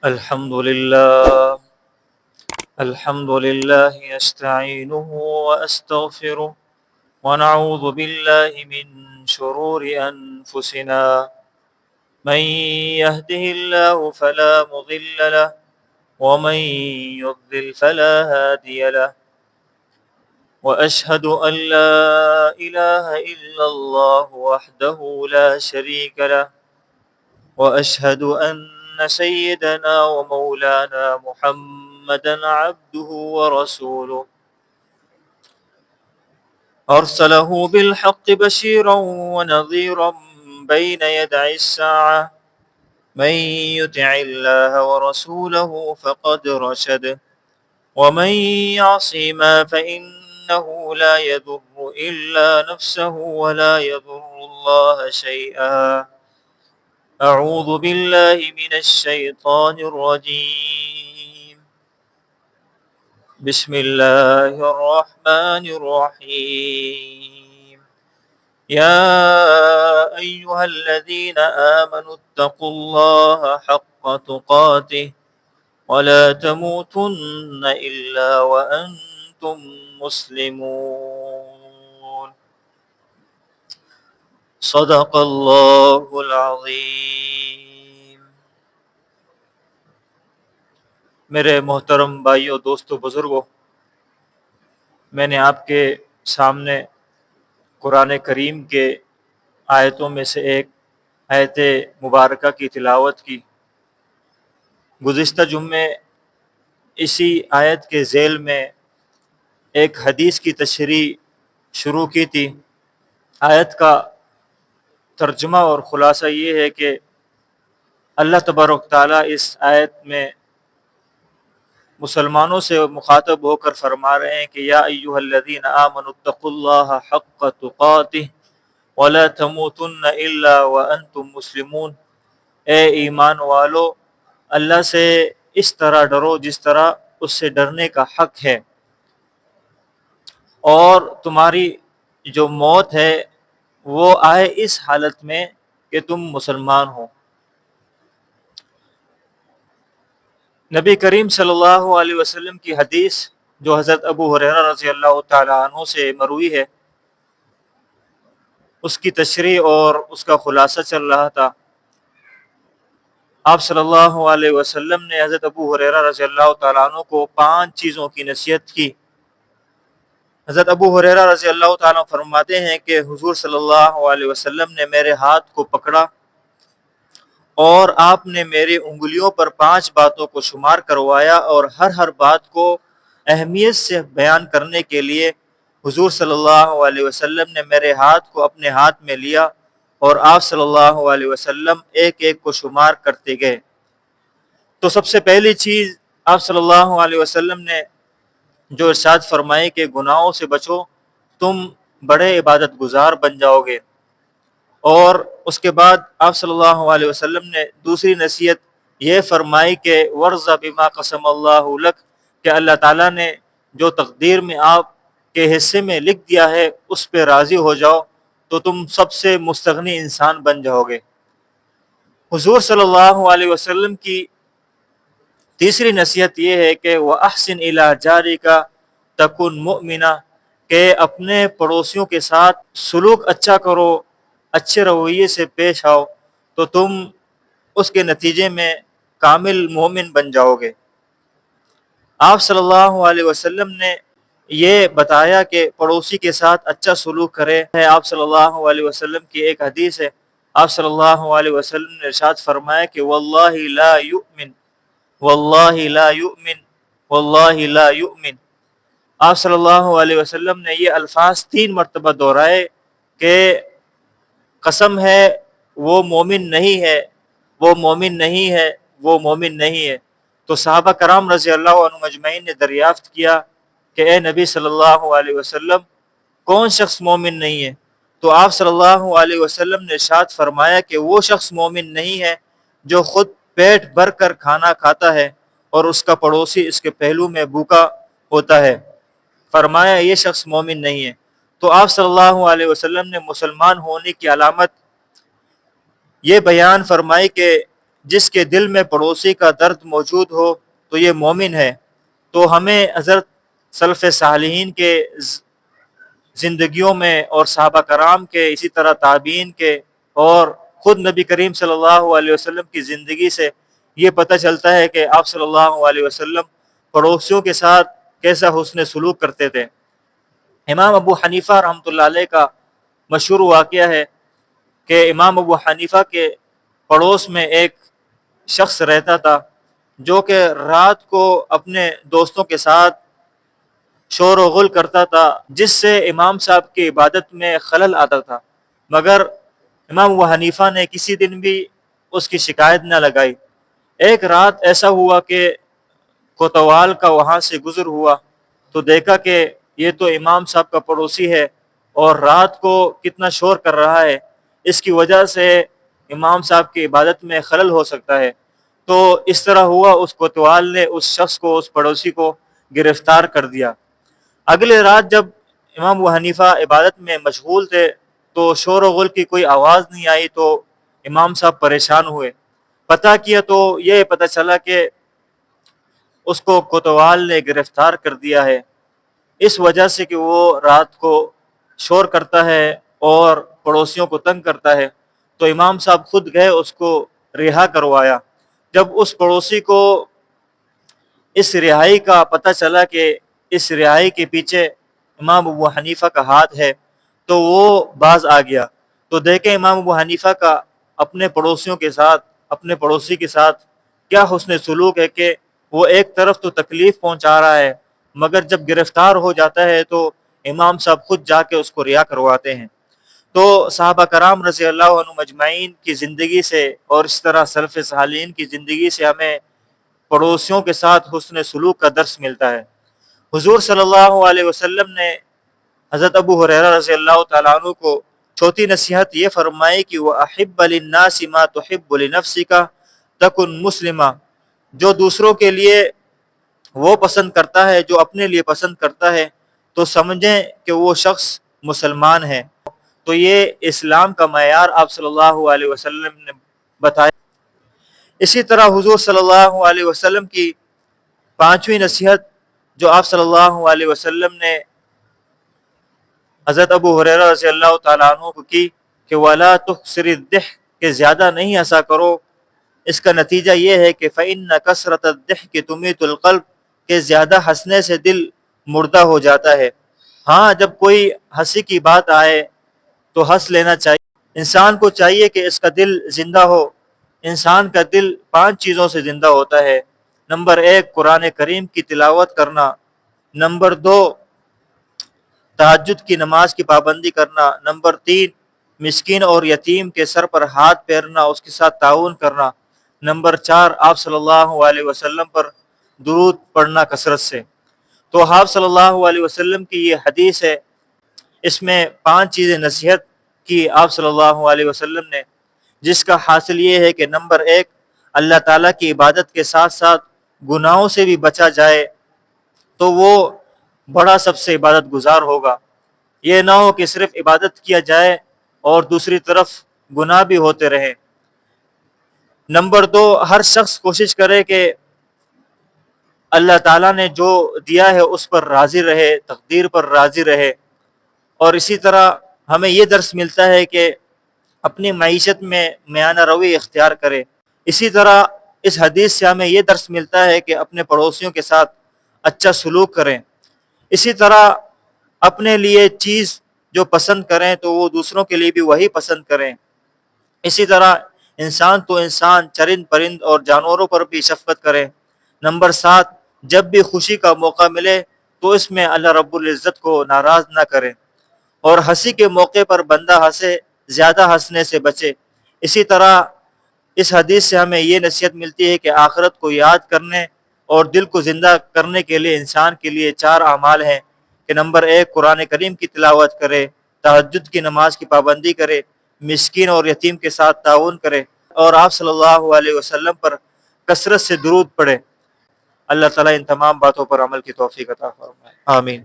الحمد لله. الحمد لله أستعينه وأستغفره ونعوذ بالله من شرور أنفسنا. من يهده الله فلا مضل له ومن يضلل فلا هادي له. وأشهد أن لا إله إلا الله وحده لا شريك له. وأشهد أن سيدنا ومولانا محمدا عبده ورسوله أرسله بالحق بشيرا ونذيرا بين يدي الساعة. من يطع الله ورسوله فقد رشد ومن يعصهما فإنه لا يضر إلا نفسه ولا يضر الله شيئا. أعوذ بالله من الشيطان الرجيم. بسم الله الرحمن الرحيم. يا أيها الذين آمنوا اتقوا الله حق تقاته ولا تموتن إلا وأنتم مسلمون. صدق اللہ العظیم. میرے محترم بھائیوں، دوستوں، بزرگوں، میں نے آپ کے سامنے قرآن کریم کے آیتوں میں سے ایک آیت مبارکہ کی تلاوت کی. گزشتہ جمعے اسی آیت کے ذیل میں ایک حدیث کی تشریح شروع کی تھی. آیت کا ترجمہ اور خلاصہ یہ ہے کہ اللہ تبارک تعالیٰ اس آیت میں مسلمانوں سے مخاطب ہو کر فرما رہے ہیں کہ یا ایھا الذین آمنوا اتقوا اللہ حق تقاتہ ولا تموتن الا وانتم مسلمون. اے ایمان والو، اللہ سے اس طرح ڈرو جس طرح اس سے ڈرنے کا حق ہے، اور تمہاری جو موت ہے وہ آئے اس حالت میں کہ تم مسلمان ہو. نبی کریم صلی اللہ علیہ وسلم کی حدیث جو حضرت ابو ہریرہ رضی اللہ تعالیٰ عنہ سے مروی ہے، اس کی تشریح اور اس کا خلاصہ چل رہا تھا. آپ صلی اللہ علیہ وسلم نے حضرت ابو ہریرہ رضی اللہ تعالیٰ عنہ کو 5 چیزوں کی نصیحت کی. حضرت ابو ہریرہ رضی اللہ تعالیٰ عنہ فرماتے ہیں کہ حضور صلی اللہ علیہ وسلم نے میرے ہاتھ کو پکڑا اور آپ نے میری انگلیوں پر 5 باتوں کو شمار کروایا، اور ہر بات کو اہمیت سے بیان کرنے کے لیے حضور صلی اللہ علیہ وسلم نے میرے ہاتھ کو اپنے ہاتھ میں لیا اور آپ صلی اللہ علیہ وسلم ایک ایک کو شمار کرتے گئے. تو سب سے پہلی چیز آپ صلی اللہ علیہ وسلم نے جو ارشاد فرمائے کہ گناہوں سے بچو، تم بڑے عبادت گزار بن جاؤ گے. اور اس کے بعد آپ صلی اللہ علیہ وسلم نے دوسری نصیحت یہ فرمائی کہ ورض بما قسم اللہ لک، کہ اللہ تعالیٰ نے جو تقدیر میں آپ کے حصے میں لکھ دیا ہے اس پہ راضی ہو جاؤ، تو تم سب سے مستغنی انسان بن جاؤ گے. حضور صلی اللہ علیہ وسلم کی تیسری نصیحت یہ ہے کہ وَأَحْسِنْ إِلَىٰ جَارِكَ تَكُنْ مُؤْمِنًا، کہ اپنے پڑوسیوں کے ساتھ سلوک اچھا کرو، اچھے رویے سے پیش آؤ، تو تم اس کے نتیجے میں کامل مومن بن جاؤ گے. آپ صلی اللہ علیہ وسلم نے یہ بتایا کہ پڑوسی کے ساتھ اچھا سلوک کرے. آپ صلی اللہ علیہ وسلم کی ایک حدیث ہے، آپ صلی اللہ علیہ وسلم نے ارشاد فرمایا کہ واللہ لا یؤمن، واللہ لا یؤمن، واللہ لا یؤمن. آپ صلی اللہ علیہ وسلم نے یہ الفاظ 3 مرتبہ دہرائے کہ قسم ہے وہ مومن نہیں ہے، وہ مومن نہیں ہے، وہ مومن نہیں ہے. تو صحابہ کرام رضی اللہ عنہ مجمعین نے دریافت کیا کہ اے نبی صلی اللہ علیہ وسلم، کون شخص مومن نہیں ہے؟ تو آپ صلی اللہ علیہ وسلم نے ارشاد فرمایا کہ وہ شخص مومن نہیں ہے جو خود پیٹ بھر کر کھانا کھاتا ہے اور اس کا پڑوسی اس کے پہلو میں بھوکا ہوتا ہے. فرمایا یہ شخص مومن نہیں ہے. تو آپ صلی اللہ علیہ وسلم نے مسلمان ہونے کی علامت یہ بیان فرمائی کہ جس کے دل میں پڑوسی کا درد موجود ہو تو یہ مومن ہے۔ تو ہمیں حضرت سلف صالحین کے زندگیوں میں اور صحابہ کرام کے، اسی طرح تابعین کے، اور خود نبی کریم صلی اللہ علیہ وسلم کی زندگی سے یہ پتہ چلتا ہے کہ آپ صلی اللہ علیہ وسلم پڑوسیوں کے ساتھ کیسا حسن سلوک کرتے تھے۔ امام ابو حنیفہ رحمۃ اللہ علیہ کا مشہور واقعہ ہے کہ امام ابو حنیفہ کے پڑوس میں ایک شخص رہتا تھا جو کہ رات کو اپنے دوستوں کے ساتھ شور و غل کرتا تھا، جس سے امام صاحب کی عبادت میں خلل آتا تھا، مگر امام ابو حنیفہ نے کسی دن بھی اس کی شکایت نہ لگائی۔ ایک رات ایسا ہوا کہ کوتوال کا وہاں سے گزر ہوا تو دیکھا کہ یہ تو امام صاحب کا پڑوسی ہے اور رات کو کتنا شور کر رہا ہے، اس کی وجہ سے امام صاحب کی عبادت میں خلل ہو سکتا ہے۔ تو اس طرح ہوا، اس کوتوال نے اس شخص کو، اس پڑوسی کو گرفتار کر دیا۔ اگلے رات جب امام ابو حنیفہ عبادت میں مشغول تھے تو شور و غل کی کوئی آواز نہیں آئی، تو امام صاحب پریشان ہوئے۔ پتہ کیا تو یہ پتہ چلا کہ اس کو کوتوال نے گرفتار کر دیا ہے، اس وجہ سے کہ وہ رات کو شور کرتا ہے اور پڑوسیوں کو تنگ کرتا ہے۔ تو امام صاحب خود گئے، اس کو رہا کروایا۔ جب اس پڑوسی کو اس رہائی کا پتہ چلا کہ اس رہائی کے پیچھے امام ابو حنیفہ کا ہاتھ ہے تو وہ باز آ گیا۔ تو دیکھیں امام ابو حنیفہ کا اپنے پڑوسیوں کے ساتھ، اپنے پڑوسی کے ساتھ کیا حسن سلوک ہے کہ وہ ایک طرف تو تکلیف پہنچا رہا ہے، مگر جب گرفتار ہو جاتا ہے تو امام صاحب خود جا کے اس کو رہا کرواتے ہیں۔ تو صحابہ کرام رضی اللہ عنہ مجمعین کی زندگی سے اور اس طرح سلف صالحین کی زندگی سے ہمیں پڑوسیوں کے ساتھ حسن سلوک کا درس ملتا ہے۔ حضور صلی اللہ علیہ وسلم نے حضرت ابو ہریرہ رضی اللہ تعالیٰ عنہ کو چوتھی نصیحت یہ فرمائی کہ وَأَحِبَّ لِلنَّاسِ مَا تُحِبُّ لِنَفْسِكَ تَكُنْ مُسْلِمًا، جو دوسروں کے لیے وہ پسند کرتا ہے جو اپنے لیے پسند کرتا ہے تو سمجھیں کہ وہ شخص مسلمان ہے۔ تو یہ اسلام کا معیار آپ صلی اللہ علیہ وسلم نے بتایا۔ اسی طرح حضور صلی اللہ علیہ وسلم کی پانچویں نصیحت جو آپ صلی اللہ علیہ وسلم نے حضرت ابو ہریرہ رضی اللہ تعالیٰ عنہ کو کی کہ وَلَا تُكْثِرِ الضِّحْكَ، کہ زیادہ نہیں ہنسا کرو۔ اس کا نتیجہ یہ ہے کہ فَإِنَّ كَثْرَةَ الضِّحْكِ تُمِيتُ الْقَلْبَ، کہ زیادہ ہنسنے سے دل مردہ ہو جاتا ہے۔ ہاں، جب کوئی ہنسی کی بات آئے تو ہنس لینا چاہیے۔ انسان کو چاہیے کہ اس کا دل زندہ ہو۔ انسان کا دل 5 چیزوں سے زندہ ہوتا ہے۔ نمبر 1 قرآن کریم کی تلاوت کرنا، نمبر 2 تہجد کی نماز کی پابندی کرنا، نمبر 3 مسکین اور یتیم کے سر پر ہاتھ پھیرنا، اس کے ساتھ تعاون کرنا، نمبر 4 آپ صلی اللہ علیہ وسلم پر درود پڑھنا کثرت سے۔ تو آپ صلی اللہ علیہ وسلم کی یہ حدیث ہے، اس میں 5 چیزیں نصیحت کی آپ صلی اللہ علیہ وسلم نے، جس کا حاصل یہ ہے کہ نمبر 1 اللہ تعالیٰ کی عبادت کے ساتھ ساتھ گناہوں سے بھی بچا جائے تو وہ بڑا سب سے عبادت گزار ہوگا۔ یہ نہ ہو کہ صرف عبادت کیا جائے اور دوسری طرف گناہ بھی ہوتے رہیں۔ نمبر 2 ہر شخص کوشش کرے کہ اللہ تعالیٰ نے جو دیا ہے اس پر راضی رہے، تقدیر پر راضی رہے۔ اور اسی طرح ہمیں یہ درس ملتا ہے کہ اپنی معیشت میں میانہ روی اختیار کرے۔ اسی طرح اس حدیث سے ہمیں یہ درس ملتا ہے کہ اپنے پڑوسیوں کے ساتھ اچھا سلوک کریں۔ اسی طرح اپنے لیے چیز جو پسند کریں تو وہ دوسروں کے لیے بھی وہی پسند کریں۔ اسی طرح انسان تو انسان، چرند پرند اور جانوروں پر بھی شفقت کریں۔ نمبر 7 جب بھی خوشی کا موقع ملے تو اس میں اللہ رب العزت کو ناراض نہ کریں، اور ہنسی کے موقع پر بندہ ہنسے، زیادہ ہنسنے سے بچے۔ اسی طرح اس حدیث سے ہمیں یہ نصیحت ملتی ہے کہ آخرت کو یاد کرنے اور دل کو زندہ کرنے کے لیے انسان کے لیے 4 اعمال ہیں کہ نمبر 1 قرآن کریم کی تلاوت کرے، تہجد کی نماز کی پابندی کرے، مسکین اور یتیم کے ساتھ تعاون کرے، اور آپ صلی اللہ علیہ وسلم پر کثرت سے درود پڑھے۔ اللہ تعالیٰ ان تمام باتوں پر عمل کی توفیق عطا فرمائے، آمین۔